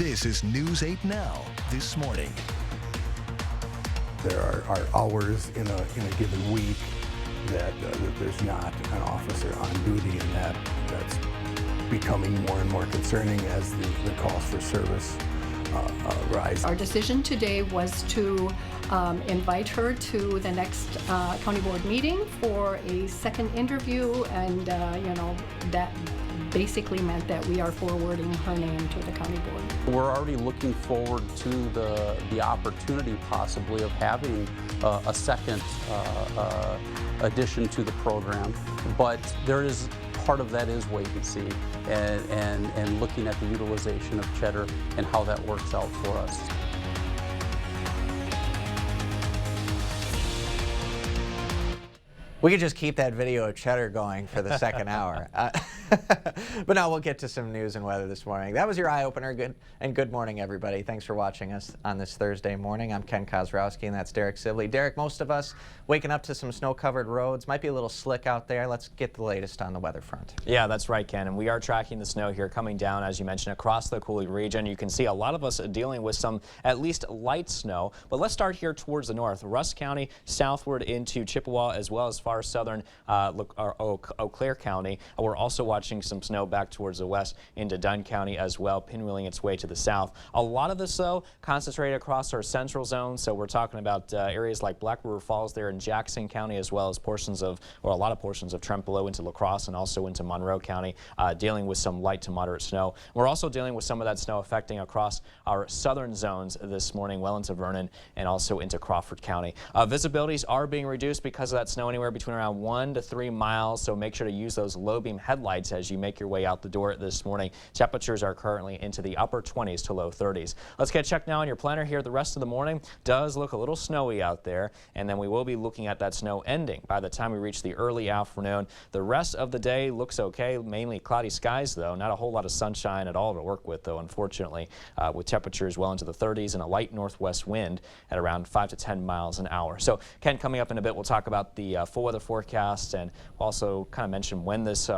This is News 8 Now, this morning. There are hours in a given week that there's not an officer on duty, and that's becoming more and more concerning as the calls for service rise. Our decision today was to invite her to the next county board meeting for a second interview, and that basically meant that we are forwarding her name to the county board. We're already looking forward to the opportunity possibly of having a second addition to the program, but there is part of that is wait and see and looking at the utilization of Cheddar and how that works out for us. We could just keep that video of Cheddar going for the second hour. But now we'll get to some news and weather this morning. That was your eye-opener. Good morning, everybody. Thanks for watching us on this Thursday morning. I'm Ken Kozrowski, and that's Derek Sibley. Derek, most of us waking up to some snow-covered roads. Might be a little slick out there. Let's get the latest on the weather front. Yeah, that's right, Ken. And we are tracking the snow here coming down, as you mentioned, across the Coulee region. You can see a lot of us dealing with some at least light snow. But let's start here towards the north. Rusk County southward into Chippewa, as well as far as southern Eau Claire County. We're also watching some snow back towards the west into Dunn County as well, pinwheeling its way to the south. A lot of this, though, concentrated across our central zone. So we're talking about areas like Black River Falls there in Jackson County, as well as portions of, or a lot of portions of Trempealeau into La Crosse and also into Monroe County, dealing with some light to moderate snow. We're also dealing with some of that snow affecting across our southern zones this morning, well into Vernon and also into Crawford County. Visibilities are being reduced because of that snow, anywhere between around 1 to 3 miles. So make sure to use those low beam headlights as you make your way out the door this morning. Temperatures are currently into the upper 20s to low 30s. Let's get checked now on your planner here. The rest of the morning does look a little snowy out there, and then we will be looking at that snow ending by the time we reach the early afternoon. The rest of the day looks okay, mainly cloudy skies though, not a whole lot of sunshine at all to work with though, unfortunately, with temperatures well into the 30s and a light northwest wind at around 5 to 10 miles an hour. So Ken, coming up in a bit, we'll talk about the full weather forecast, and we'll also kind of mention when this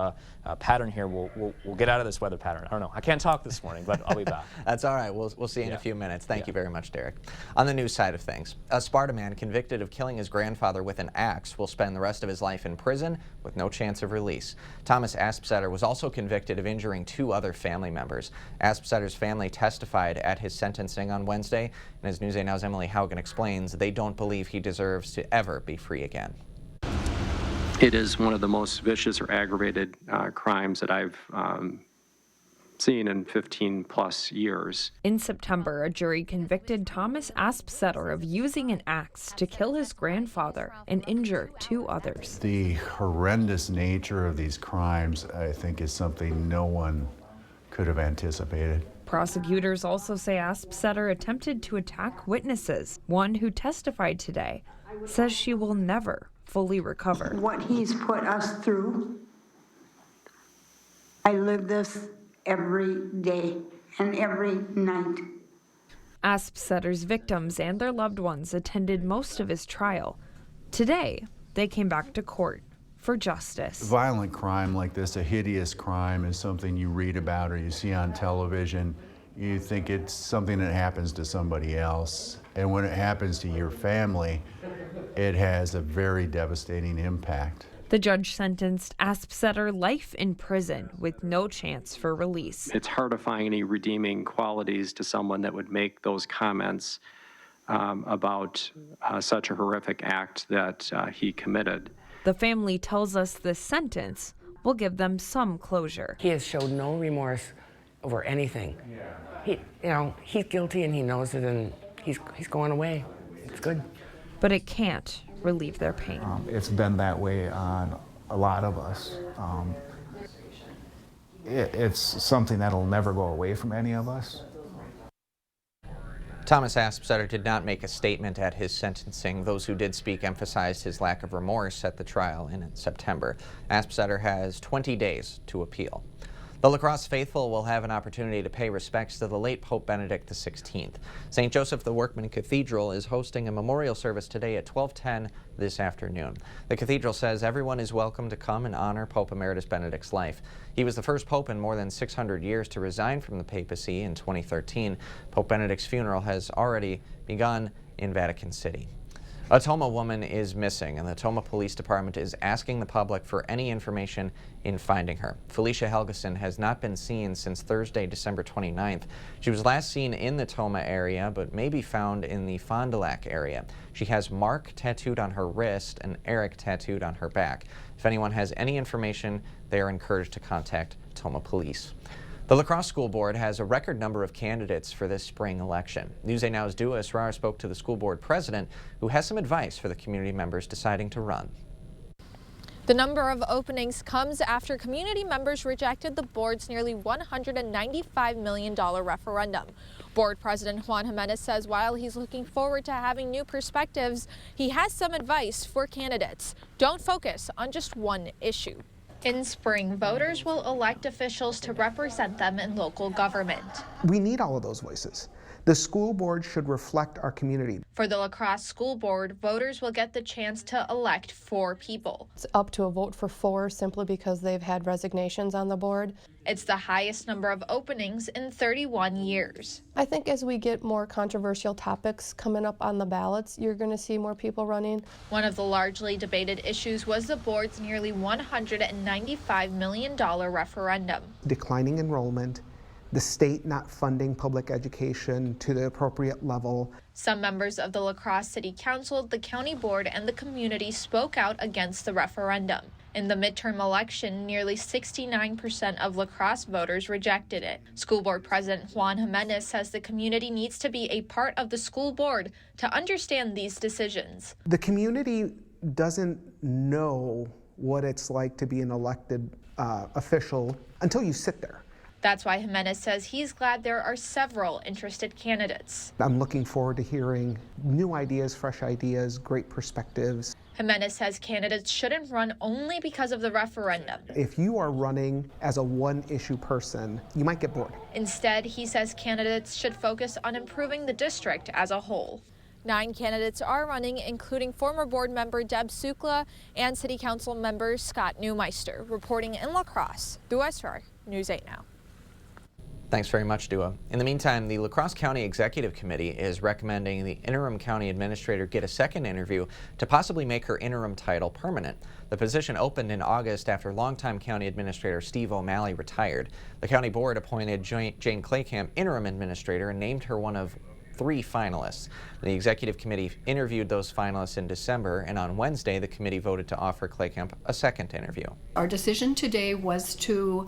pattern here we'll get out of this weather pattern. I don't know. I can't talk this morning, but I'll be back. That's all right. We'll see you in a few minutes. Thank you very much, Derek. On the news side of things, a Sparta man convicted of killing his grandfather with an axe will spend the rest of his life in prison with no chance of release. Thomas Aspsetter was also convicted of injuring 2 other family members. Aspsetter's family testified at his sentencing on Wednesday, and as News 8 Now's Emily Haugen explains, they don't believe he deserves to ever be free again. It is one of the most vicious or aggravated crimes that I've seen in 15 plus years. In September, a jury convicted Thomas Aspsetter of using an axe to kill his grandfather and injure 2 others. The horrendous nature of these crimes, I think, is something no one could have anticipated. Prosecutors also say Aspsetter attempted to attack witnesses. One who testified today says she will never fully recover. What he's put us through, I live this every day and every night. Aspsetter's victims and their loved ones attended most of his trial. Today, they came back to court for justice. Violent crime like this, a hideous crime, is something you read about or you see on television. You think it's something that happens to somebody else. And when it happens to your family, it has a very devastating impact. The judge sentenced Aspsetter life in prison with no chance for release. It's hard to find any redeeming qualities to someone that would make those comments about such a horrific act that he committed. The family tells us this sentence will give them some closure. He has showed no remorse over anything. He's guilty and he knows it, and he's going away. It's good. But it can't relieve their pain. It's been that way on a lot of us. It's something that'll never go away from any of us. Thomas Aspsetter did not make a statement at his sentencing. Those who did speak emphasized his lack of remorse at the trial in September. Aspsetter has 20 days to appeal. The La Crosse faithful will have an opportunity to pay respects to the late Pope Benedict XVI. St. Joseph the Workman Cathedral is hosting a memorial service today at 12:10 this afternoon. The cathedral says everyone is welcome to come and honor Pope Emeritus Benedict's life. He was the first pope in more than 600 years to resign from the papacy in 2013. Pope Benedict's funeral has already begun in Vatican City. A Tomah woman is missing, and the Tomah Police Department is asking the public for any information in finding her. Felicia Helgeson has not been seen since Thursday, December 29th. She was last seen in the Tomah area, but may be found in the Fond du Lac area. She has Mark tattooed on her wrist and Eric tattooed on her back. If anyone has any information, they are encouraged to contact Tomah Police. The La Crosse School Board has a record number of candidates for this spring election. News 8 Now's Dua Esrar spoke to the school board president, who has some advice for the community members deciding to run. The number of openings comes after community members rejected the board's nearly $195 million referendum. Board President Juan Jimenez says while he's looking forward to having new perspectives, he has some advice for candidates. Don't focus on just one issue. In spring, voters will elect officials to represent them in local government. We need all of those voices. The school board should reflect our community. For the La Crosse School Board, voters will get the chance to elect 4 people. It's up to a vote for 4 simply because they've had resignations on the board. It's the highest number of openings in 31 years. I think as we get more controversial topics coming up on the ballots, you're going to see more people running. One of the largely debated issues was the board's nearly $195 million referendum. Declining enrollment, the state not funding public education to the appropriate level. Some members of the La Crosse City Council, the county board, and the community spoke out against the referendum. In the midterm election, nearly 69% of La Crosse voters rejected it. School board president Juan Jimenez says the community needs to be a part of the school board to understand these decisions. The community doesn't know what it's like to be an elected official until you sit there. That's why Jimenez says he's glad there are several interested candidates. I'm looking forward to hearing new ideas, fresh ideas, great perspectives. Jimenez says candidates shouldn't run only because of the referendum. If you are running as a one-issue person, you might get bored. Instead, he says candidates should focus on improving the district as a whole. 9 candidates are running, including former board member Deb Sukla and City Council member Scott Neumeister. Reporting in La Crosse, Dua Esrar, News 8 Now. Thanks very much, Dua. In the meantime, the La Crosse County Executive Committee is recommending the interim county administrator get a second interview to possibly make her interim title permanent. The position opened in August after longtime county administrator Steve O'Malley retired. The county board appointed Jane Claycamp interim administrator and named her one of 3 finalists. The executive committee interviewed those finalists in December, and on Wednesday the committee voted to offer Claycamp a second interview. Our decision today was to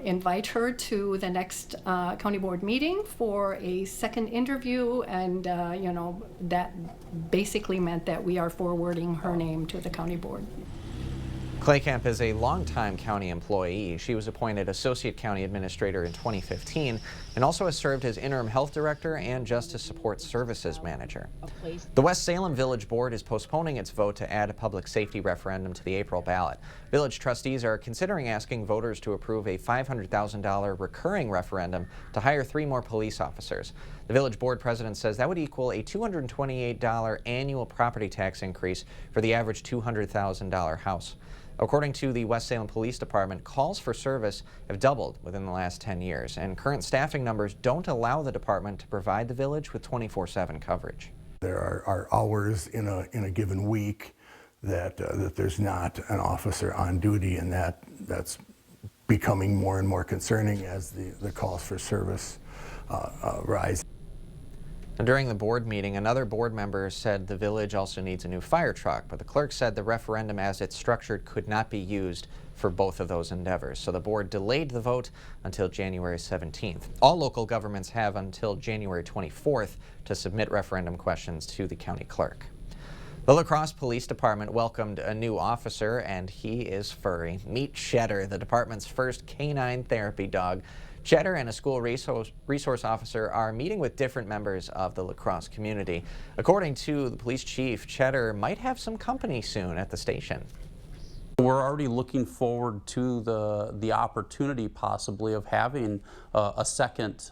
invite her to the next county board meeting for a second interview, and that basically meant that we are forwarding her name to the county board. Claycamp is a longtime county employee. She was appointed Associate County Administrator in 2015 and also has served as Interim Health Director and Justice Support Services Manager. The West Salem Village Board is postponing its vote to add a public safety referendum to the April ballot. Village trustees are considering asking voters to approve a $500,000 recurring referendum to hire 3 more police officers. The Village Board President says that would equal a $228 annual property tax increase for the average $200,000 house. According to the West Salem Police Department, calls for service have doubled within the last 10 years, and current staffing numbers don't allow the department to provide the village with 24/7 coverage. There are hours in a given week that there's not an officer on duty, and that's becoming more and more concerning as the calls for service rise. During the board meeting, another board member said the village also needs a new fire truck, but the clerk said the referendum as it's structured could not be used for both of those endeavors. So the board delayed the vote until January 17th. All local governments have until January 24th to submit referendum questions to the county clerk. The La Crosse Police Department welcomed a new officer, and he is furry. Meet Cheddar, the department's first canine therapy dog. Cheddar and a school resource officer are meeting with different members of the La Crosse community. According to the police chief, Cheddar might have some company soon at the station. We're already looking forward to the opportunity possibly of having a second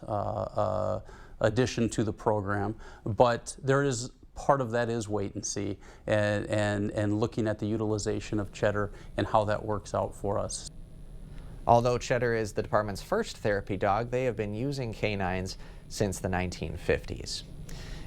addition to the program, but there is part of that is wait and see and looking at the utilization of Cheddar and how that works out for us. Although Cheddar is the department's first therapy dog, they have been using canines since the 1950s.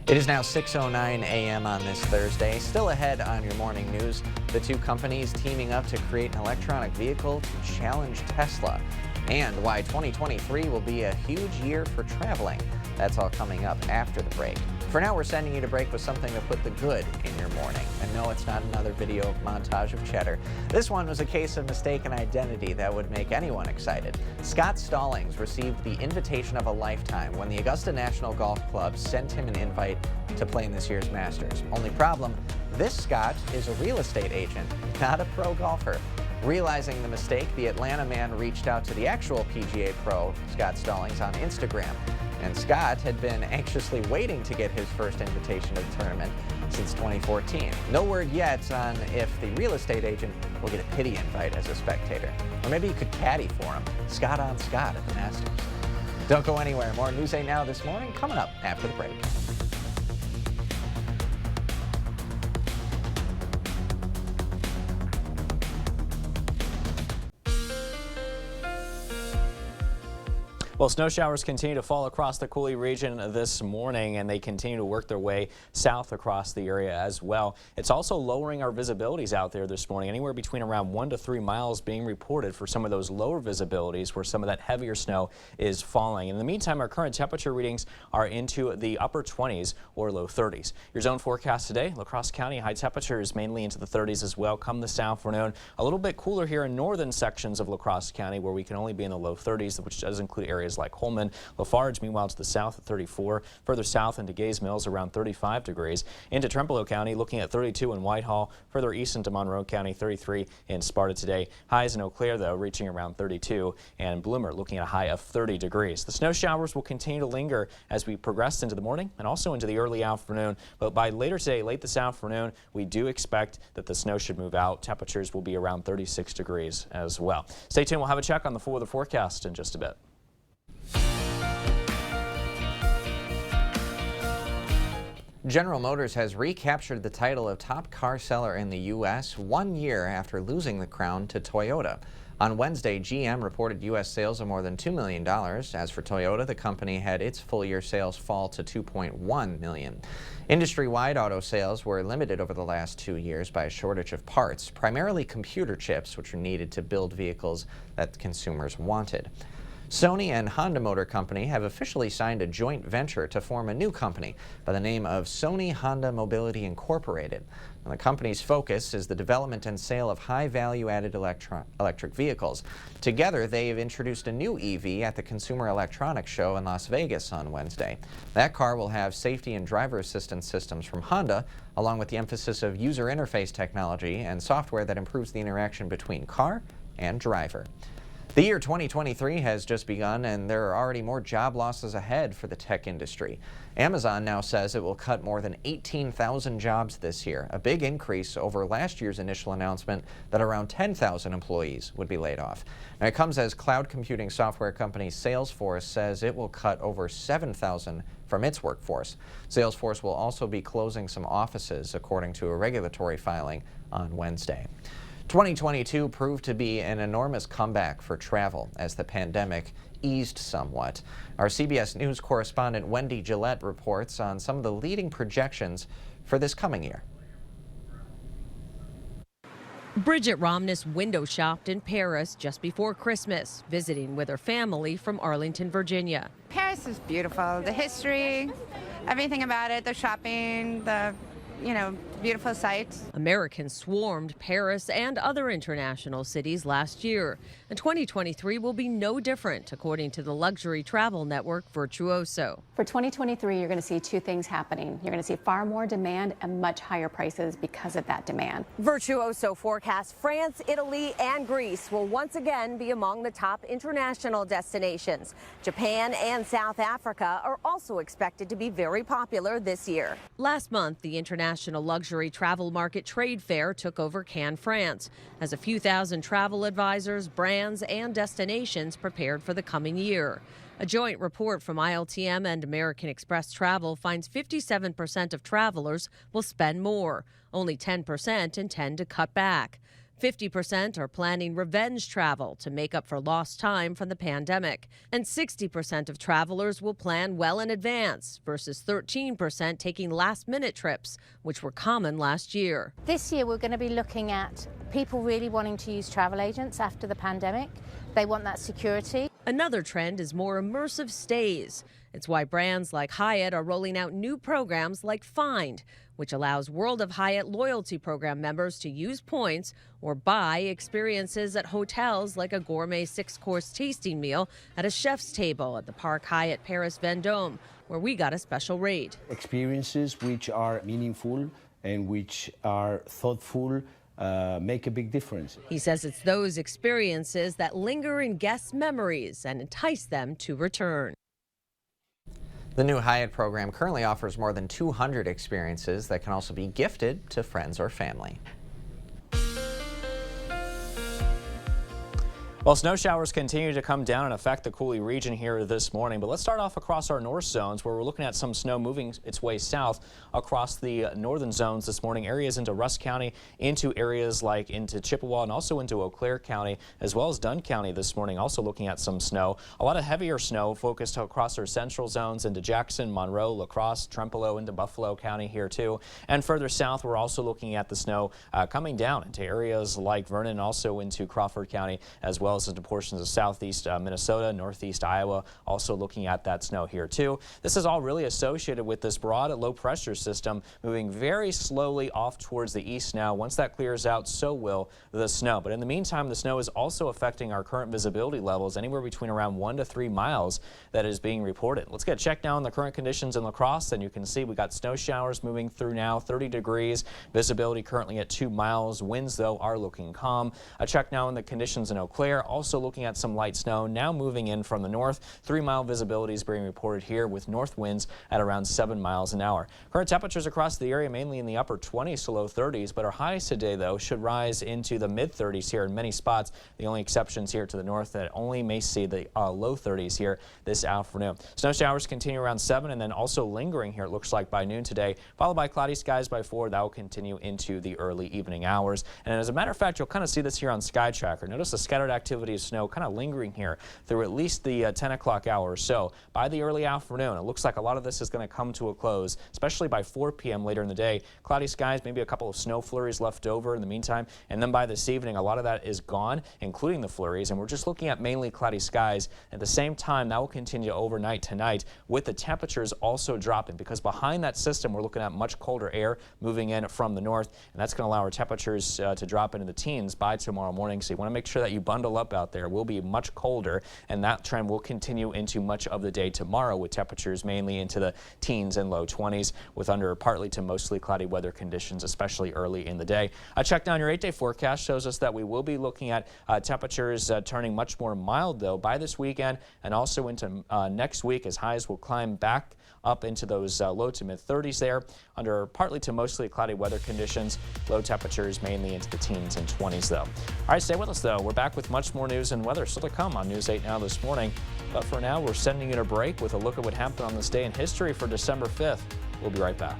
It is now 6:09 a.m. on this Thursday. Still ahead on your morning news, the two companies teaming up to create an electronic vehicle to challenge Tesla, and why 2023 will be a huge year for traveling. That's all coming up after the break. For now, we're sending you to break with something to put the good in your morning. And no, it's not another video montage of Cheddar. This one was a case of mistaken identity that would make anyone excited. Scott Stallings received the invitation of a lifetime when the Augusta National Golf Club sent him an invite to play in this year's Masters. Only problem, this Scott is a real estate agent, not a pro golfer. Realizing the mistake, the Atlanta man reached out to the actual PGA pro, Scott Stallings, on Instagram. And Scott had been anxiously waiting to get his first invitation to the tournament since 2014. No word yet on if the real estate agent will get a pity invite as a spectator. Or maybe you could caddy for him. Scott on Scott at the Masters. Don't go anywhere. More News 8 Now this morning coming up after the break. Well, snow showers continue to fall across the Coulee region this morning, and they continue to work their way south across the area as well. It's also lowering our visibilities out there this morning, anywhere between around 1 to 3 miles being reported for some of those lower visibilities where some of that heavier snow is falling. In the meantime, our current temperature readings are into the upper 20s or low 30s. Your zone forecast today, La Crosse County, high temperatures mainly into the 30s as well. Come this afternoon, a little bit cooler here in northern sections of La Crosse County where we can only be in the low 30s, which does include areas like Holman. Lafarge, meanwhile, to the south at 34. Further south into Gays Mills, around 35 degrees. Into Trempealeau County, looking at 32 in Whitehall. Further east into Monroe County, 33 in Sparta today. Highs in Eau Claire, though, reaching around 32. And Bloomer looking at a high of 30 degrees. The snow showers will continue to linger as we progress into the morning and also into the early afternoon. But by later today, late this afternoon, we do expect that the snow should move out. Temperatures will be around 36 degrees as well. Stay tuned. We'll have a check on the full weather forecast in just a bit. General Motors has recaptured the title of top car seller in the U.S. 1 year after losing the crown to Toyota. On Wednesday, GM reported U.S. sales of more than $2 million. As for Toyota, the company had its full-year sales fall to $2.1 million. Industry-wide auto sales were limited over the last 2 years by a shortage of parts, primarily computer chips, which are needed to build vehicles that consumers wanted. Sony and Honda Motor Company have officially signed a joint venture to form a new company by the name of Sony Honda Mobility Incorporated. And the company's focus is the development and sale of high-value-added electric vehicles. Together, they have introduced a new EV at the Consumer Electronics Show in Las Vegas on Wednesday. That car will have safety and driver assistance systems from Honda, along with the emphasis of user interface technology and software that improves the interaction between car and driver. The year 2023 has just begun, and there are already more job losses ahead for the tech industry. Amazon now says it will cut more than 18,000 jobs this year, a big increase over last year's initial announcement that around 10,000 employees would be laid off. Now, it comes as cloud computing software company Salesforce says it will cut over 7,000 from its workforce. Salesforce will also be closing some offices, according to a regulatory filing on Wednesday. 2022 proved to be an enormous comeback for travel as the pandemic eased somewhat. Our CBS News correspondent Wendy Gillette reports on some of the leading projections for this coming year. Bridget Romness window shopped in Paris just before Christmas, visiting with her family from Arlington, Virginia. Paris is beautiful. The history, everything about it, the shopping, the beautiful sights. Americans swarmed Paris and other international cities last year, and 2023 will be no different, according to the luxury travel network Virtuoso. For 2023, you're going to see two things happening. You're going to see far more demand and much higher prices because of that demand. Virtuoso forecasts France, Italy, and Greece will once again be among the top international destinations. Japan and South Africa are also expected to be very popular this year. Last month, the international luxury luxury travel market trade fair took over Cannes, France, as a few thousand travel advisors, brands, and destinations prepared for the coming year. A joint report from ILTM and American Express Travel finds 57% of travelers will spend more. Only 10% intend to cut back. 50% are planning revenge travel to make up for lost time from the pandemic. And 60% of travelers will plan well in advance versus 13% taking last-minute trips, which were common last year. This year we're going to be looking at people really wanting to use travel agents after the pandemic. They want that security. Another trend is more immersive stays. It's why brands like Hyatt are rolling out new programs like Find, which allows World of Hyatt loyalty program members to use points or buy experiences at hotels like a gourmet 6-course tasting meal at a chef's table at the Park Hyatt Paris Vendôme, where we got a special rate. Experiences which are meaningful and which are thoughtful make a big difference. He says it's those experiences that linger in guests' memories and entice them to return. The new Hyatt program currently offers more than 200 experiences that can also be gifted to friends or family. Well, snow showers continue to come down and affect the Cooley region here this morning, but let's start off across our north zones where we're looking at some snow moving its way south across the northern zones this morning, areas into Rusk County, into areas like into Chippewa and also into Eau Claire County, as well as Dunn County this morning, also looking at some snow. A lot of heavier snow focused across our central zones into Jackson, Monroe, La Crosse, Trempealeau, into Buffalo County here too. And further south, we're also looking at the snow coming down into areas like Vernon, also into Crawford County, as well as into portions of southeast Minnesota, northeast Iowa, also looking at that snow here too. This is all really associated with this broad low pressure system moving very slowly off towards the east now. Once that clears out, so will the snow. But in the meantime, the snow is also affecting our current visibility levels, anywhere between around 1 to 3 miles that is being reported. Let's get checked now on the current conditions in La Crosse, and you can see we got snow showers moving through now, 30 degrees, visibility currently at 2 miles. Winds though are looking calm. A check now on the conditions in Eau Claire, also looking at some light snow now moving in from the north. 3-mile visibility is being reported here with north winds at around 7 miles an hour. Current temperatures across the area mainly in the upper 20s to low 30s, but our highs today though should rise into the mid 30s here in many spots. The only exceptions here to the north that only may see the low 30s here this afternoon. Snow showers continue around 7 and then also lingering here, it looks like by noon today, followed by cloudy skies by 4. That will continue into the early evening hours. And as a matter of fact, you'll kind of see this here on Sky Tracker. Notice the scattered activity of snow kind of lingering here through at least the 10 o'clock hour or so. By the early afternoon, it looks like a lot of this is going to come to a close, especially by 4 p.m. later in the day. Cloudy skies, maybe a couple of snow flurries left over in the meantime, and then by this evening, a lot of that is gone, including the flurries, and we're just looking at mainly cloudy skies. At the same time, that will continue overnight tonight, with the temperatures also dropping, because behind that system, we're looking at much colder air moving in from the north, and that's going to allow our temperatures to drop into the teens by tomorrow morning. So you want to make sure that you bundle up out there. We'll be much colder, and that trend will continue into much of the day tomorrow, with temperatures mainly into the teens and low 20s, with under partly to mostly cloudy weather conditions, especially early in the day. A check down your 8-day forecast shows us that we will be looking at temperatures turning much more mild though by this weekend, and also into next week, as highs will climb back up into those low to mid 30s there under partly to mostly cloudy weather conditions. Low temperatures mainly into the teens and 20s though. All right, stay with us though. We're back with much more news and weather still to come on News 8 Now this morning. But for now, we're sending you a break with a look at what happened on this day in history for December 5th. We'll be right back.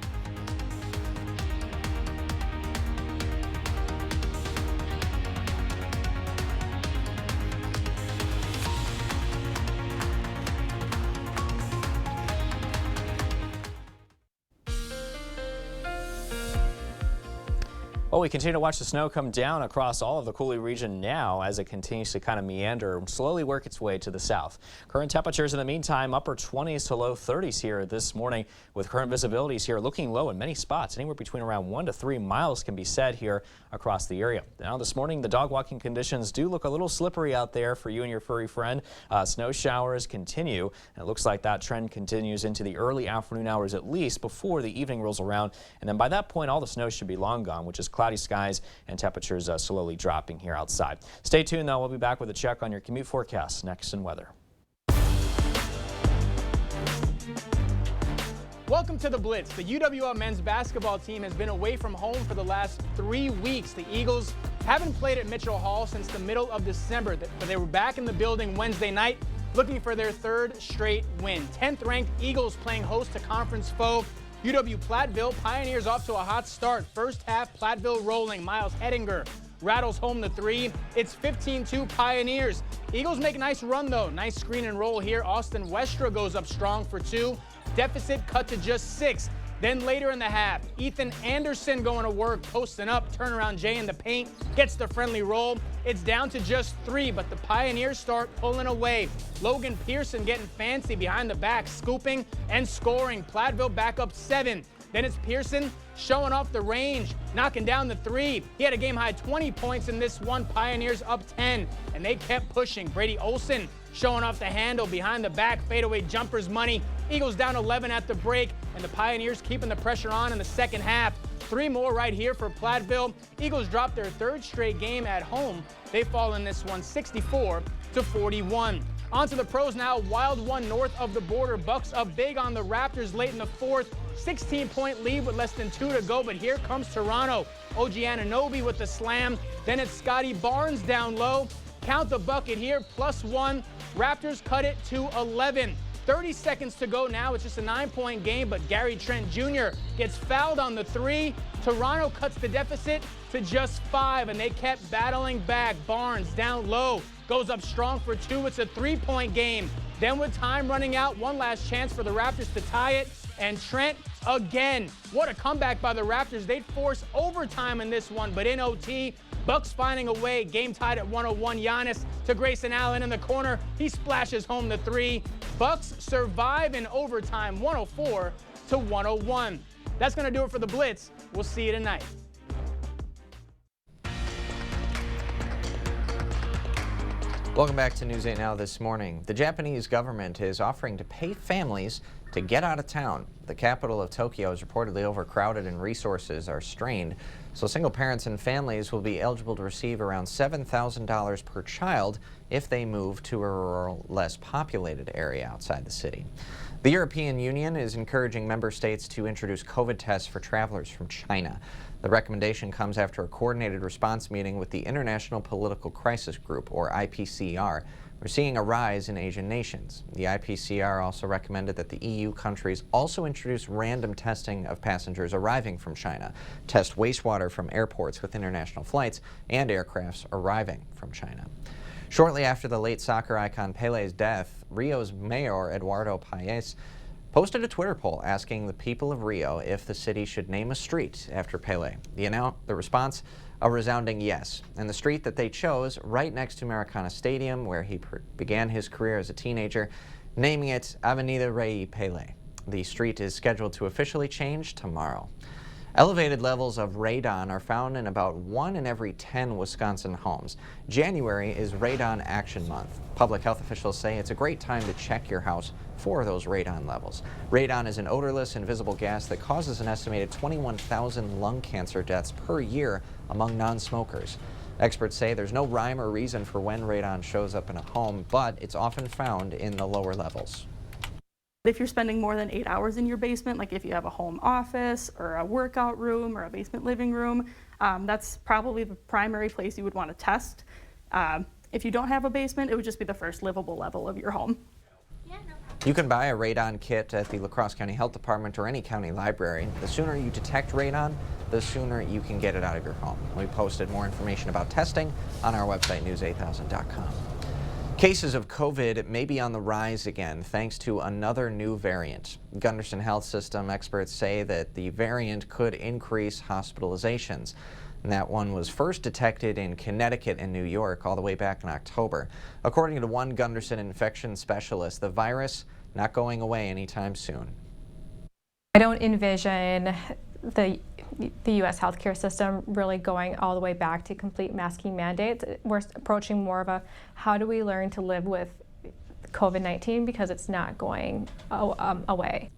Well, we continue to watch the snow come down across all of the Cooley region now as it continues to kind of meander and slowly work its way to the south. Current temperatures in the meantime, upper 20s to low 30s here this morning, with current visibilities here looking low in many spots. Anywhere between around 1 to 3 miles can be said here across the area. Now this morning, the dog walking conditions do look a little slippery out there for you and your furry friend. Snow showers continue, and it looks like that trend continues into the early afternoon hours at least before the evening rolls around. And then by that point, all the snow should be long gone, which is cloudy skies and temperatures slowly dropping here outside. Stay tuned though, we'll be back with a check on your commute forecast next in weather. Welcome to the Blitz. The UWL men's basketball team has been away from home for the last 3 weeks. The Eagles haven't played at Mitchell Hall since the middle of December, but they were back in the building Wednesday night looking for their 3rd straight win. 10th ranked Eagles playing host to conference foe UW Platteville. Pioneers off to a hot start. First half, Platteville rolling. Miles Hedinger rattles home the 3. It's 15-2 Pioneers. Eagles make a nice run though. Nice screen and roll here. Austin Westra goes up strong for 2. Deficit cut to just 6. Then later in the half, Ethan Anderson going to work, posting up, turnaround Jay in the paint, gets the friendly roll. It's down to just 3, but the Pioneers start pulling away. Logan Pearson getting fancy behind the back, scooping and scoring. Platteville back up 7. Then it's Pearson showing off the range, knocking down the 3. He had a game-high 20 points in this one. Pioneers up 10, and they kept pushing. Brady Olson showing off the handle behind the back, fadeaway jumpers money. Eagles down 11 at the break, and the Pioneers keeping the pressure on in the second half. 3 more right here for Platteville. Eagles drop their 3rd straight game at home. They fall in this one 64-41. On to the pros now. Wild one north of the border. Bucks up big on the Raptors late in the 4th. 16-point lead with less than 2 to go, but here comes Toronto. OG Anunoby with the slam. Then it's Scotty Barnes down low. Count the bucket here, +1. Raptors cut it to 11. 30 seconds to go now. It's just a 9-point game, but Gary Trent Jr. gets fouled on the 3. Toronto cuts the deficit to just 5, and they kept battling back. Barnes down low, goes up strong for 2. It's a 3-point game. Then with time running out, one last chance for the Raptors to tie it, and Trent again. What a comeback by the Raptors. They'd force overtime in this one, but in OT, Bucks finding a way. Game tied at 101. Giannis to Grayson Allen in the corner. He splashes home the 3. Bucks survive in overtime, 104-101. That's going to do it for the Blitz. We'll see you tonight. Welcome back to News 8 Now this morning. The Japanese government is offering to pay families to get out of town. The capital of Tokyo is reportedly overcrowded and resources are strained. So single parents and families will be eligible to receive around $7,000 per child if they move to a rural, less populated area outside the city. The European Union is encouraging member states to introduce COVID tests for travelers from China. The recommendation comes after a coordinated response meeting with the International Political Crisis Group, or IPCR. We're seeing a rise in Asian nations. The IPCR also recommended that the EU countries also introduce random testing of passengers arriving from China, test wastewater from airports with international flights, and aircrafts arriving from China. Shortly after the late soccer icon Pele's death, Rio's mayor Eduardo Paes posted a Twitter poll asking the people of Rio if the city should name a street after Pele. The response, a resounding yes. And the street that they chose, right next to Maracana Stadium, where he began his career as a teenager, naming it Avenida Rey Pele. The street is scheduled to officially change tomorrow. Elevated levels of radon are found in about 1 in every 10 Wisconsin homes. January is Radon Action Month. Public health officials say it's a great time to check your house for those radon levels. Radon is an odorless, invisible gas that causes an estimated 21,000 lung cancer deaths per year among non-smokers. Experts say there's no rhyme or reason for when radon shows up in a home, but it's often found in the lower levels. If you're spending more than 8 hours in your basement, like if you have a home office or a workout room or a basement living room, that's probably the primary place you would want to test. If you don't have a basement, it would just be the first livable level of your home. You can buy a radon kit at the La Crosse County Health Department or any county library. The sooner you detect radon, the sooner you can get it out of your home. We posted more information about testing on our website, news8000.com. Cases of COVID may be on the rise again thanks to another new variant. Gunderson Health System experts say that the variant could increase hospitalizations. And that one was first detected in Connecticut and New York all the way back in October. According to one Gunderson infection specialist, the virus not going away anytime soon. I don't envision the U.S. healthcare system really going all the way back to complete masking mandates. We're approaching more of a how do we learn to live with COVID-19 because it's not going away.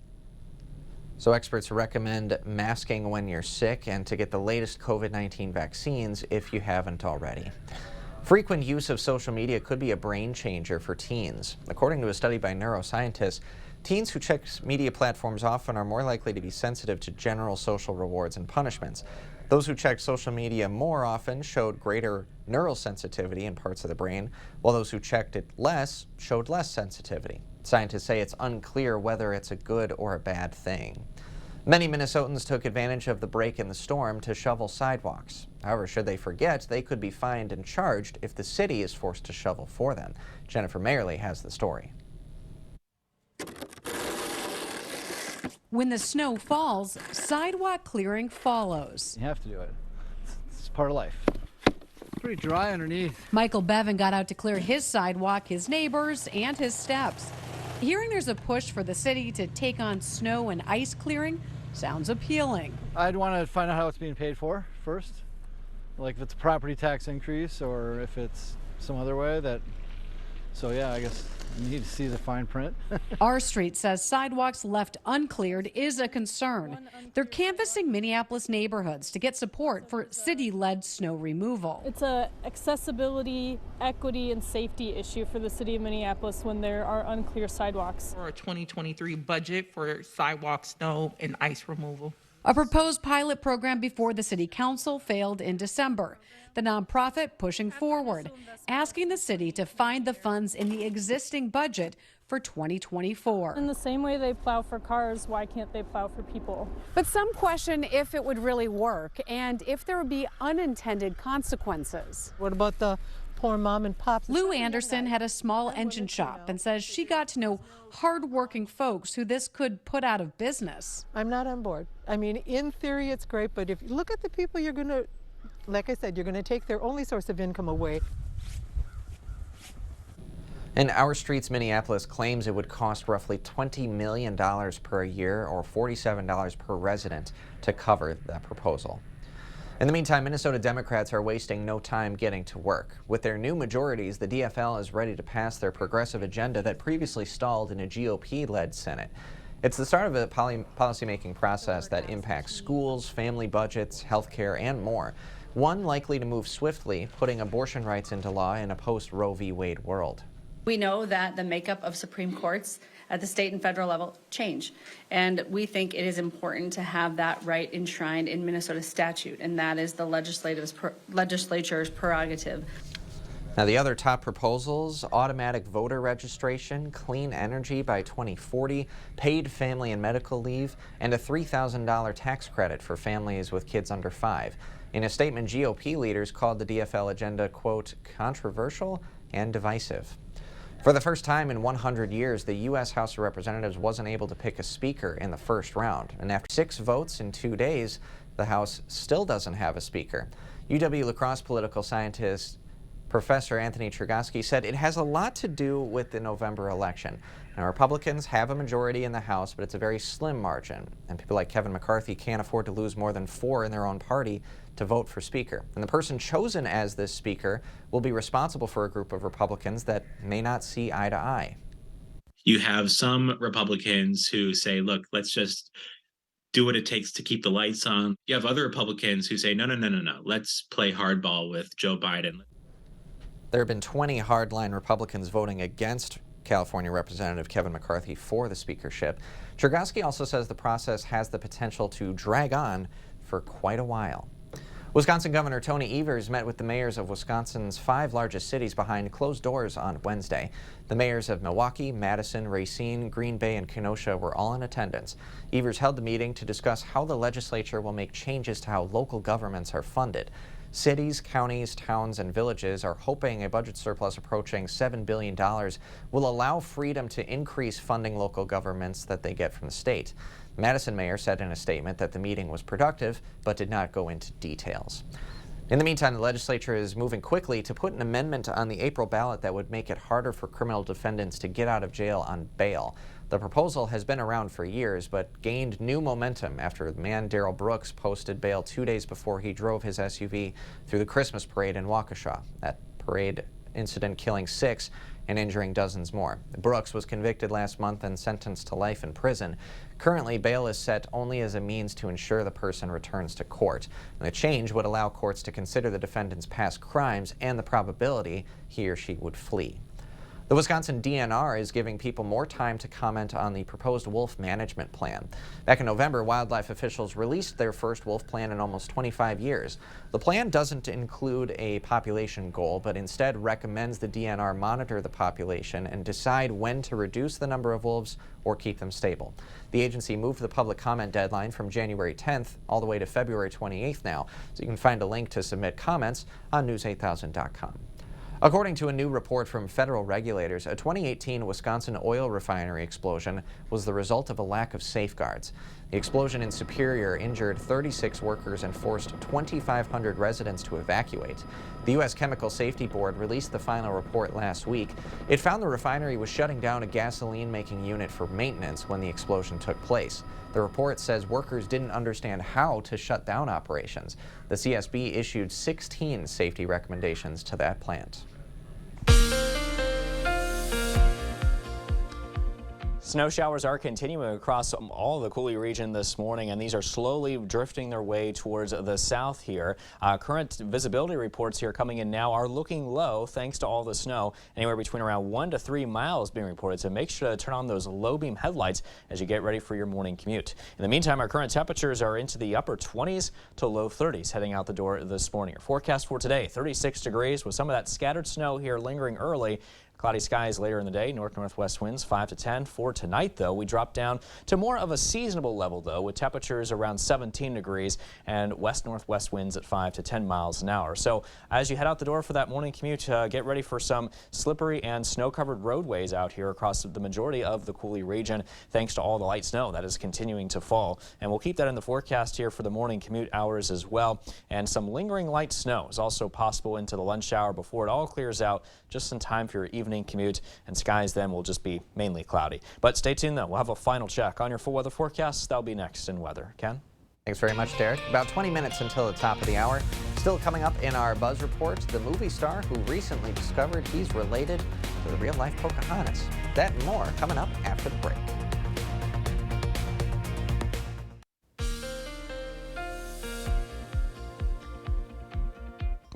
So experts recommend masking when you're sick and to get the latest COVID-19 vaccines if you haven't already. Frequent use of social media could be a brain changer for teens. According to a study by neuroscientists, Teens who check media platforms often are more likely to be sensitive to general social rewards and punishments. Those who checked social media more often showed greater neural sensitivity in parts of the brain, while those who checked it less showed less sensitivity. Scientists say it's unclear whether it's a good or a bad thing. Many Minnesotans took advantage of the break in the storm to shovel sidewalks. However, should they forget, they could be fined and charged if the city is forced to shovel for them. Jennifer Mayerly has the story. When the snow falls, sidewalk clearing follows. You have to do it. It's part of life. Pretty dry underneath. Michael Bevan got out to clear his sidewalk, his neighbors, and his steps. Hearing there's a push for the city to take on snow and ice clearing sounds appealing. I'd want to find out how it's being paid for first. Like if it's a property tax increase or if it's some other way that, so yeah, I guess you need to see the fine print. R Street says sidewalks left uncleared is a concern. They're canvassing Minneapolis neighborhoods to get support for city-led snow removal. It's a accessibility, equity, and safety issue for the city of Minneapolis when there are unclear sidewalks. For a 2023 budget for sidewalk, snow, and ice removal. A proposed pilot program before the city council failed in December. The nonprofit pushing forward, asking the city to find the funds in the existing budget for 2024. In the same way they plow for cars, why can't they plow for people? But some question if it would really work and if there would be unintended consequences. What about the poor mom and pop? Lou Anderson had a small engine shop and says she got to know hardworking folks who this could put out of business. I'm not on board. I mean, in theory, it's great, but if you look at the people you're going to, like I said, you're going to take their only source of income away. And Our Streets Minneapolis claims it would cost roughly $20 million per year or $47 per resident to cover that proposal. In the meantime, Minnesota Democrats are wasting no time getting to work. With their new majorities, the DFL is ready to pass their progressive agenda that previously stalled in a GOP-led Senate. It's the start of a policymaking process that impacts schools, family budgets, health care, and more. One likely to move swiftly, putting abortion rights into law in a post-Roe v. Wade world. We know that the makeup of Supreme Courts at the state and federal level change, and we think it is important to have that right enshrined in Minnesota statute, and that is the legislature's prerogative. Now, the other top proposals: automatic voter registration, clean energy by 2040, paid family and medical leave, and a $3,000 tax credit for families with kids under 5. In a statement, GOP leaders called the DFL agenda, quote, controversial and divisive. For the first time in 100 years, the U.S. House of Representatives wasn't able to pick a speaker in the first round. And after 6 votes in 2 days, the House still doesn't have a speaker. UW-La Crosse political scientist Professor Anthony Chergosky said it has a lot to do with the November election. Now, Republicans have a majority in the House, but it's a very slim margin. And people like Kevin McCarthy can't afford to lose more than 4 in their own party to vote for Speaker. And the person chosen as this Speaker will be responsible for a group of Republicans that may not see eye to eye. You have some Republicans who say, look, let's just do what it takes to keep the lights on. You have other Republicans who say, no, let's play hardball with Joe Biden. There have been 20 hardline Republicans voting against California Representative Kevin McCarthy for the speakership. Chergosky also says the process has the potential to drag on for quite a while. Wisconsin Governor Tony Evers met with the mayors of Wisconsin's 5 largest cities behind closed doors on Wednesday. The mayors of Milwaukee, Madison, Racine, Green Bay, and Kenosha were all in attendance. Evers held the meeting to discuss how the legislature will make changes to how local governments are funded. Cities, counties, towns, and villages are hoping a budget surplus approaching $7 billion will allow freedom to increase funding local governments that they get from the state. Madison mayor said in a statement that the meeting was productive, but did not go into details. In the meantime, the legislature is moving quickly to put an amendment on the April ballot that would make it harder for criminal defendants to get out of jail on bail. The proposal has been around for years, but gained new momentum after the man Darrell Brooks posted bail 2 days before he drove his SUV through the Christmas parade in Waukesha. That parade incident killing 6 and injuring dozens more. Brooks was convicted last month and sentenced to life in prison. Currently, bail is set only as a means to ensure the person returns to court. And the change would allow courts to consider the defendant's past crimes and the probability he or she would flee. The Wisconsin DNR is giving people more time to comment on the proposed wolf management plan. Back in November, wildlife officials released their first wolf plan in almost 25 years. The plan doesn't include a population goal, but instead recommends the DNR monitor the population and decide when to reduce the number of wolves or keep them stable. The agency moved the public comment deadline from January 10th all the way to February 28th now, so you can find a link to submit comments on news8000.com. According to a new report from federal regulators, a 2018 Wisconsin oil refinery explosion was the result of a lack of safeguards. The explosion in Superior injured 36 workers and forced 2,500 residents to evacuate. The U.S. Chemical Safety Board released the final report last week. It found the refinery was shutting down a gasoline-making unit for maintenance when the explosion took place. The report says workers didn't understand how to shut down operations. The CSB issued 16 safety recommendations to that plant. Snow showers are continuing across all the Coulee region this morning, and these are slowly drifting their way towards the south here. Current visibility reports here coming in now are looking low thanks to all the snow, anywhere between around 1 to 3 miles being reported. So make sure to turn on those low beam headlights as you get ready for your morning commute. In the meantime, our current temperatures are into the upper 20s to low 30s heading out the door this morning. Our forecast for today, 36 degrees with some of that scattered snow here lingering early. Cloudy skies later in the day, north-northwest winds 5 to 10. For tonight, though, we drop down to more of a seasonable level, though, with temperatures around 17 degrees and west-northwest winds at 5 to 10 miles an hour. So as you head out the door for that morning commute, get ready for some slippery and snow-covered roadways out here across the majority of the Coulee region, thanks to all the light snow that is continuing to fall. And we'll keep that in the forecast here for the morning commute hours as well. And some lingering light snow is also possible into the lunch hour before it all clears out, just in time for your evening commute, and skies then will just be mainly cloudy. But stay tuned though, we'll have a final check on your full weather forecast. That'll be next in weather. Ken? Thanks very much, Derek. About 20 minutes until the top of the hour. Still coming up in our Buzz Report, the movie star who recently discovered he's related to the real-life Pocahontas. That and more coming up after the break.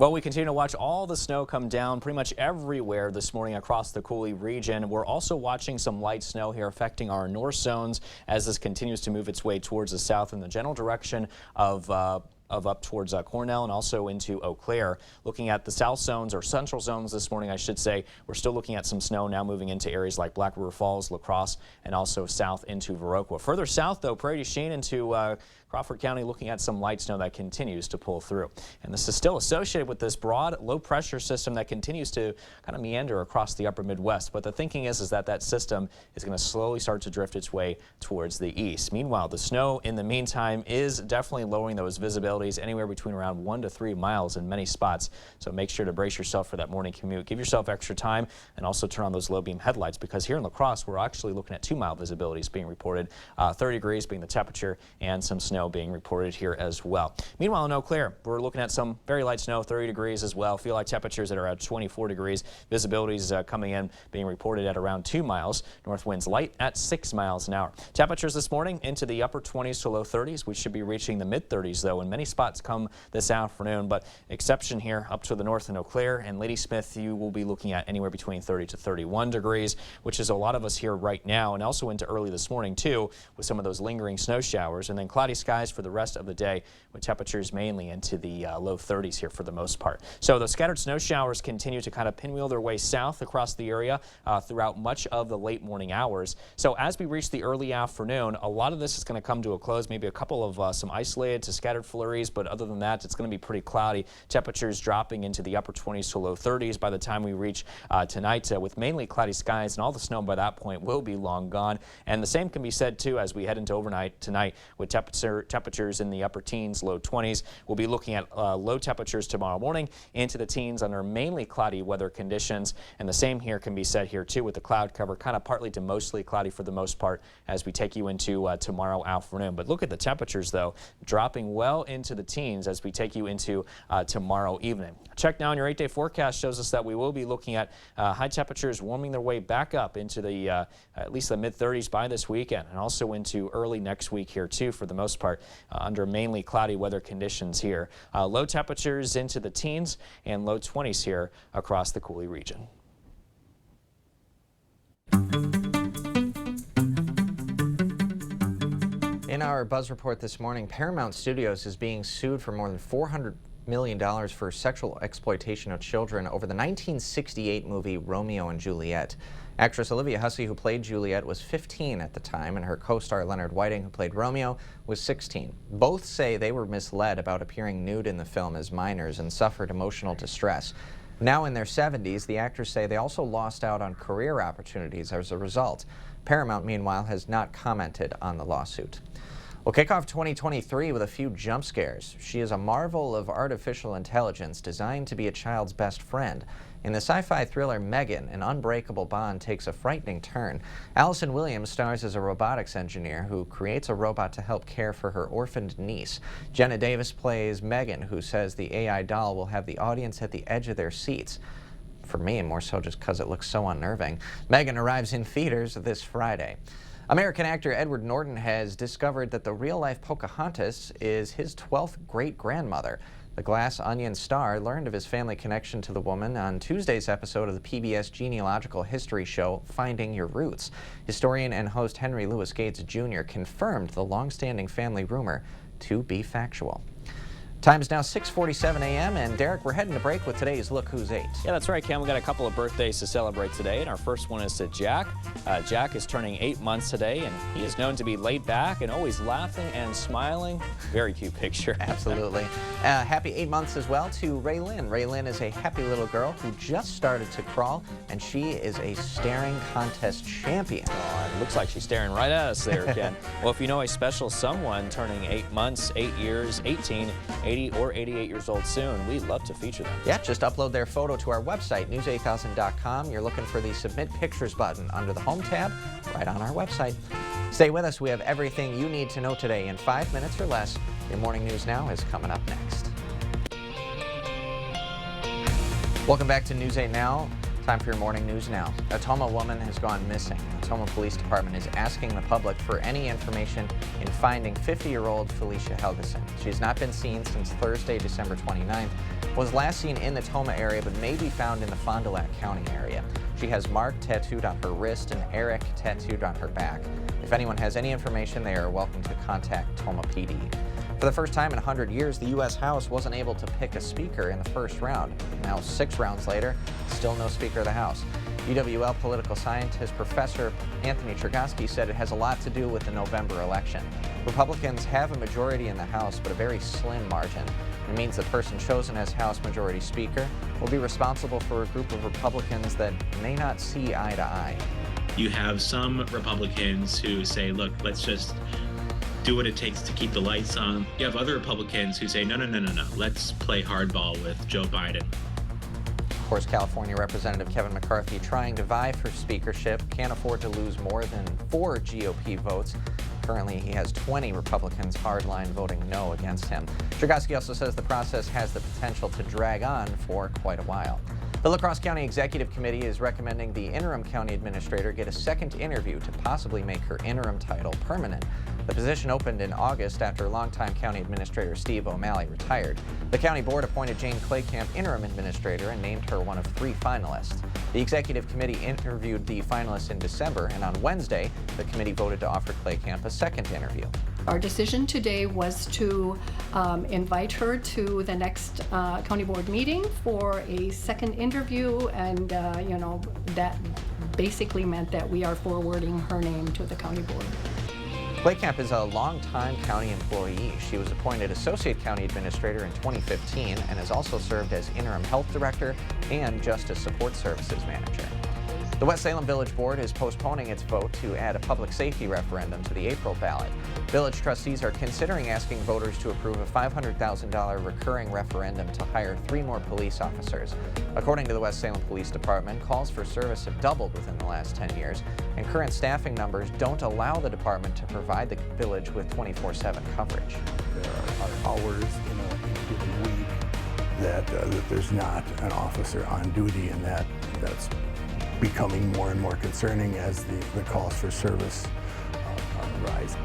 Well, we continue to watch all the snow come down pretty much everywhere this morning across the Coulee region. We're also watching some light snow here affecting our north zones as this continues to move its way towards the south in the general direction of up towards Cornell and also into Eau Claire. Looking at the south zones, or central zones this morning, I should say, we're still looking at some snow now moving into areas like Black River Falls, La Crosse, and also south into Viroqua. Further south, though, Prairie du Chien into Crawford County, looking at some light snow that continues to pull through. And this is still associated with this broad low pressure system that continues to kind of meander across the upper Midwest. But the thinking is that that system is going to slowly start to drift its way towards the east. Meanwhile, the snow in the meantime is definitely lowering those visibilities anywhere between around 1 to 3 miles in many spots. So make sure to brace yourself for that morning commute. Give yourself extra time and also turn on those low beam headlights, because here in La Crosse, we're actually looking at 2 mile visibilities being reported, 30 degrees being the temperature, and some snow being reported here as well. Meanwhile, in Eau Claire, we're looking at some very light snow, 30 degrees as well. Feel like temperatures that are at 24 degrees. Visibilities coming in being reported at around 2 miles. North winds light at 6 miles an hour. Temperatures this morning into the upper 20s to low 30s. We should be reaching the mid 30s though in many spots come this afternoon, but exception here up to the north in Eau Claire and Ladysmith, you will be looking at anywhere between 30 to 31 degrees, which is a lot of us here right now, and also into early this morning too with some of those lingering snow showers, and then cloudy skies for the rest of the day with temperatures mainly into the low 30s here for the most part. So the scattered snow showers continue to kind of pinwheel their way south across the area throughout much of the late morning hours. So as we reach the early afternoon, a lot of this is going to come to a close, maybe a couple of some isolated to scattered flurries, but other than that, it's going to be pretty cloudy. Temperatures dropping into the upper 20s to low 30s by the time we reach tonight with mainly cloudy skies, and all the snow by that point will be long gone. And the same can be said too as we head into overnight tonight with temperatures in the upper teens, low 20s. We'll be looking at low temperatures tomorrow morning into the teens under mainly cloudy weather conditions. And the same here can be said here too with the cloud cover kind of partly to mostly cloudy for the most part as we take you into tomorrow afternoon. But look at the temperatures though, dropping well into the teens as we take you into tomorrow evening. Check now on your 8-day forecast shows us that we will be looking at high temperatures warming their way back up into the at least the mid 30s by this weekend, and also into early next week here too for the most part under mainly cloudy weather conditions here. Low temperatures into the teens and low 20s here across the Coulee region. In our Buzz Report this morning, Paramount Studios is being sued for more than $400 million for sexual exploitation of children over the 1968 movie Romeo and Juliet. Actress Olivia Hussey, who played Juliet, was 15 at the time, and her co-star Leonard Whiting, who played Romeo, was 16. Both say they were misled about appearing nude in the film as minors and suffered emotional distress. Now in their 70s, the actors say they also lost out on career opportunities as a result. Paramount, meanwhile, has not commented on the lawsuit. We'll kick off 2023 with a few jump scares. She is a marvel of artificial intelligence designed to be a child's best friend. In the sci-fi thriller Megan, an unbreakable bond takes a frightening turn. Allison Williams stars as a robotics engineer who creates a robot to help care for her orphaned niece. Jenna Davis plays Megan, who says the AI doll will have the audience at the edge of their seats. For me, more so just because it looks so unnerving. Megan arrives in theaters this Friday. American actor Edward Norton has discovered that the real-life Pocahontas is his 12th great-grandmother. The Glass Onion star learned of his family connection to the woman on Tuesday's episode of the PBS genealogical history show Finding Your Roots. Historian and host Henry Louis Gates Jr. confirmed the long-standing family rumor to be factual. Time is now 6:47 a.m. and Derek, we're heading to break with today's Look Who's 8. Yeah, that's right, Cam. We got a couple of birthdays to celebrate today, and our first one is to Jack. Jack is turning 8 months today, and he is known to be laid back and always laughing and smiling. Very cute picture. Absolutely. Happy 8 months as well to Raylyn. Raylyn is a happy little girl who just started to crawl, and she is a staring contest champion. Oh, it looks like she's staring right at us there, Ken. Well, if you know a special someone turning 8 months, 8 years, 18, 80 or 88 years old soon, we'd love to feature them. Yeah, just upload their photo to our website, news8000.com. You're looking for the Submit Pictures button under the Home tab right on our website. Stay with us. We have everything you need to know today in 5 minutes or less. Your Morning News Now is coming up next. Welcome back to News 8 Now. Time for your Morning News Now. A Toma woman has gone missing. The Toma Police Department is asking the public for any information in finding 50-year-old Felicia Helgeson. She's not been seen since Thursday, December 29th. Was last seen in the Toma area, but may be found in the Fond du Lac County area. She has Mark tattooed on her wrist and Eric tattooed on her back. If anyone has any information, they are welcome to contact Toma PD. For the first time in 100 years, the U.S. House wasn't able to pick a speaker in the first round. Now, 6 rounds later, still no Speaker of the House. UWL political scientist Professor Anthony Chergosky said it has a lot to do with the November election. Republicans have a majority in the House, but a very slim margin. It means the person chosen as House Majority Speaker will be responsible for a group of Republicans that may not see eye to eye. You have some Republicans who say, look, let's just do what it takes to keep the lights on. You have other Republicans who say, no, let's play hardball with Joe Biden. Of course, California Representative Kevin McCarthy, trying to vie for speakership, can't afford to lose more than 4 GOP votes. Currently, he has 20 Republicans hardline voting no against him. Chergosky also says the process has the potential to drag on for quite a while. The La Crosse County Executive Committee is recommending the interim county administrator get a second interview to possibly make her interim title permanent. The position opened in August after longtime county administrator Steve O'Malley retired. The county board appointed Jane Claycamp interim administrator and named her one of 3 finalists. The executive committee interviewed the finalists in December, and on Wednesday, the committee voted to offer Claycamp a second interview. Our decision today was to invite her to the next county board meeting for a second interview, and that basically meant that we are forwarding her name to the county board. Claycamp is a longtime county employee. She was appointed Associate County Administrator in 2015 and has also served as Interim Health Director and Justice Support Services Manager. The West Salem Village Board is postponing its vote to add a public safety referendum to the April ballot. Village trustees are considering asking voters to approve a $500,000 recurring referendum to hire 3 more police officers. According to the West Salem Police Department, calls for service have doubled within the last 10 years, and current staffing numbers don't allow the department to provide the village with 24/7 coverage. There are hours in a given week that there's not an officer on duty, and that's becoming more and more concerning as the calls for service rise.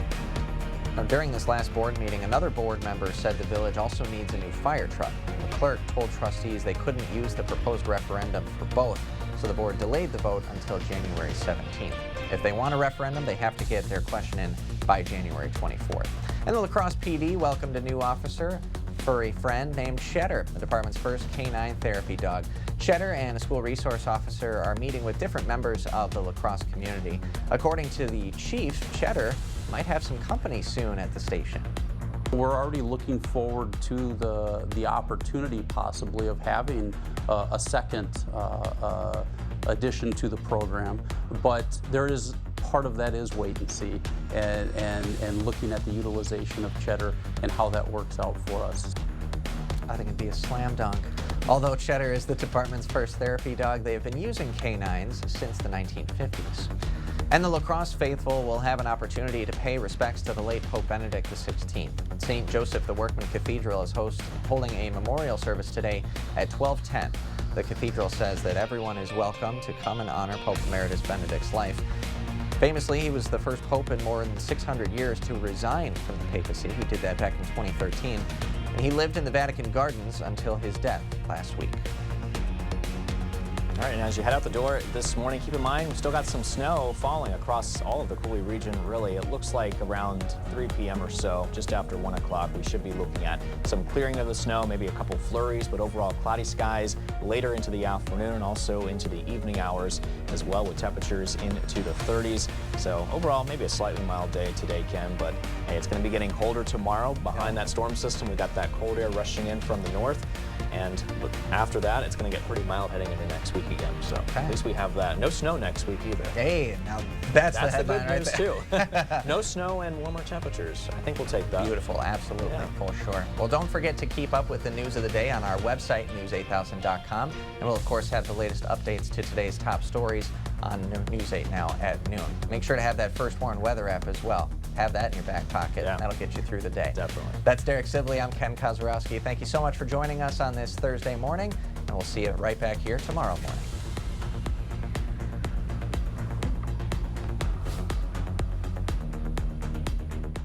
During this last board meeting, another board member said the village also needs a new fire truck. The clerk told trustees they couldn't use the proposed referendum for both, so the board delayed the vote until January 17th. If they want a referendum, they have to get their question in by January 24th. And the La Crosse PD welcomed a new officer, furry friend named Cheddar, the department's first canine therapy dog. Cheddar and a school resource officer are meeting with different members of the La Crosse community. According to the chief, Cheddar might have some company soon at the station. We're already looking forward to the opportunity possibly of having a second addition to the program, but there is part of that is wait and see and looking at the utilization of Cheddar and how that works out for us. I think it'd be a slam dunk. Although Cheddar is the department's first therapy dog, they have been using canines since the 1950s. And the La Crosse faithful will have an opportunity to pay respects to the late Pope Benedict XVI. St. Joseph the Workman Cathedral is holding a memorial service today at 12:10. The cathedral says that everyone is welcome to come and honor Pope Emeritus Benedict's life. Famously, he was the first pope in more than 600 years to resign from the papacy. He did that back in 2013. And he lived in the Vatican Gardens until his death last week. All right, and as you head out the door this morning, keep in mind we've still got some snow falling across all of the Cooley region, really. It looks like around 3 p.m. or so, just after 1 o'clock, we should be looking at some clearing of the snow, maybe a couple flurries, but overall cloudy skies later into the afternoon and also into the evening hours as well, with temperatures into the 30s. So overall, maybe a slightly mild day today, Ken, but hey, it's going to be getting colder tomorrow. Behind that storm system, we've got that cold air rushing in from the north. And after that, it's going to get pretty mild heading into next week again. So at least we have that. No snow next week either. Hey, now that's the headline good news right too. No snow and warmer temperatures. I think we'll take that. Beautiful, absolutely, for sure. Well, don't forget to keep up with the news of the day on our website, news8000.com. And we'll, of course, have the latest updates to today's top stories on News 8 Now at noon. Make sure to have that First Warn weather app as well. Have that in your back pocket, and that'll get you through the day. Definitely. That's Derek Sibley. I'm Ken Kozorowski. Thank you so much for joining us on this Thursday morning, and we'll see you right back here tomorrow morning.